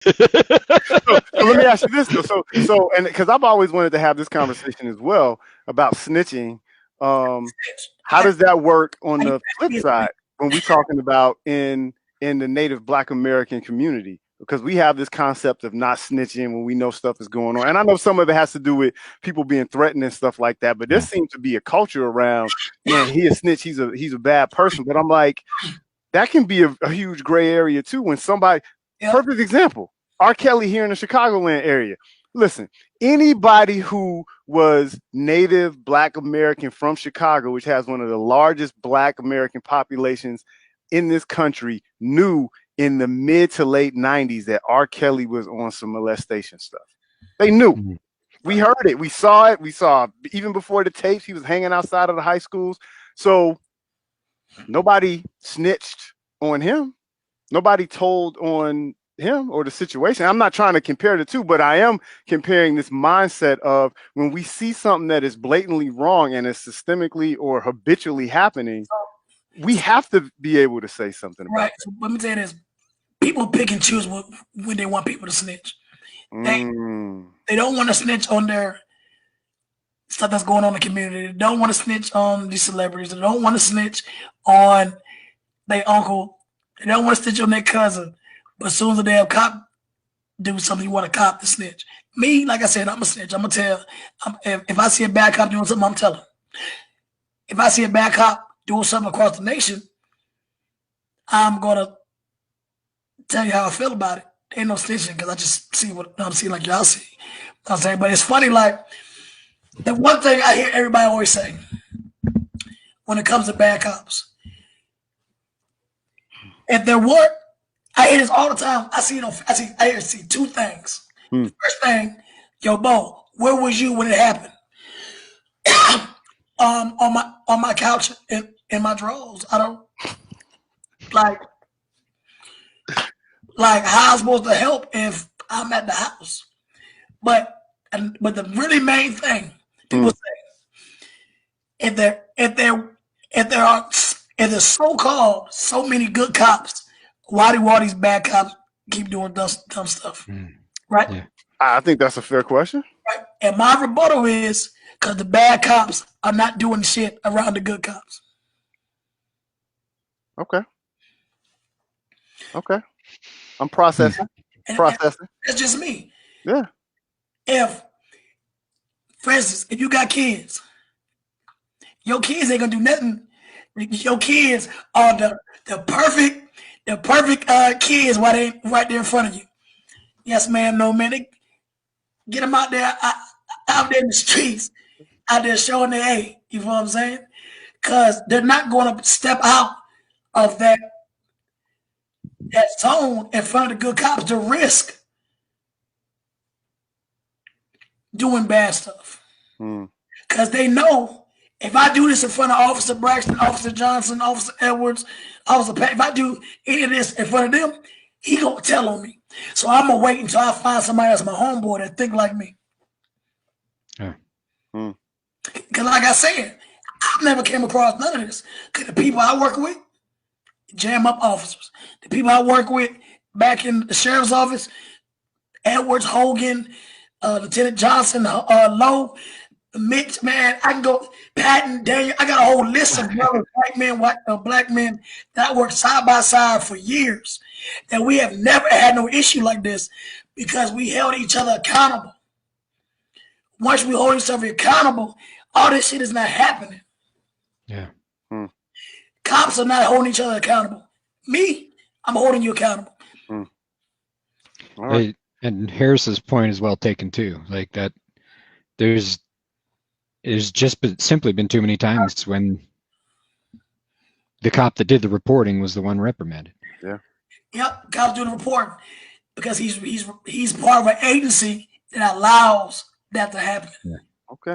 So let me ask you this though. So, and because I've always wanted to have this conversation as well about snitching. How does that work on the flip side when we're talking about in the Native Black American community? Because we have this concept of not snitching when we know stuff is going on, and I know some of it has to do with people being threatened and stuff like that. But there seems to be a culture around, man, he a snitch, he's a bad person. But I'm like, that can be a huge gray area too. When somebody, perfect example, R. Kelly here in the Chicagoland area. Listen, anybody who was Native Black American from Chicago, which has one of the largest Black American populations in this country, knew in the mid to late 90s that R. Kelly was on some molestation stuff. They knew. We heard it. We saw it. We saw even before the tapes, he was hanging outside of the high schools. So nobody snitched on him. Nobody told on him or the situation. I'm not trying to compare the two, but I am comparing this mindset of when we see something that is blatantly wrong and is systemically or habitually happening, we have to be able to say something about it. So let me tell you this. People pick and choose when they want people to snitch. They don't want to snitch on their stuff that's going on in the community. They don't want to snitch on these celebrities. They don't want to snitch on their uncle. They don't want to snitch on their cousin. But as soon as the damn cop do something, you want a cop to snitch. Me, like I said, I'm a snitch. I'm going to tell. If I see a bad cop doing something, I'm telling. If I see a bad cop doing something across the nation, I'm going to tell you how I feel about it. Ain't no snitching because I just see what I'm seeing like y'all see. I'm saying, but it's funny, like, the one thing I hear everybody always say when it comes to bad cops, if there were, I hear this all the time. I see two things. First thing, yo, Bo, where was you when it happened? on my couch in my drawers. I don't like how I'm supposed to help if I'm at the house. But the really main thing people say, if there's so-called so many good cops, why do all these bad cops keep doing dumb stuff? Right? Yeah. I think that's a fair question. Right. And my rebuttal is because the bad cops are not doing shit around the good cops. Okay. I'm processing. And that's just me. Yeah. If, for instance, if you got kids, your kids ain't gonna do nothing. Your kids are the perfect kids while they right there in front of you. Yes, ma'am, no, man. They get them out there in the streets, out there showing their A. You know what I'm saying? Because they're not going to step out of that zone in front of the good cops to risk doing bad stuff. Because they know if I do this in front of Officer Braxton, Officer Johnson, Officer Edwards, Officer Pat, if I do any of this in front of them, he gonna tell on me. So I'm gonna wait until I find somebody else, my homeboy, that think like me. Because like I said, I've never came across none of this. Because the people I work with jam up officers. The people I work with back in the sheriff's office, Edwards, Hogan, Lieutenant Johnson, Lowe, Mitch, man, I can go, Patton, Daniel, I got a whole list of brothers, black men that I worked side by side for years, that we have never had no issue like this because we held each other accountable. Once we hold each other accountable, all this shit is not happening. Yeah. Cops are not holding each other accountable. Me, I'm holding you accountable. All right. And Harris's point is well taken too. Like that, there's simply been too many times when the cop that did the reporting was the one reprimanded. Yeah. Yep, cops do the reporting because he's part of an agency that allows that to happen. Yeah. Okay.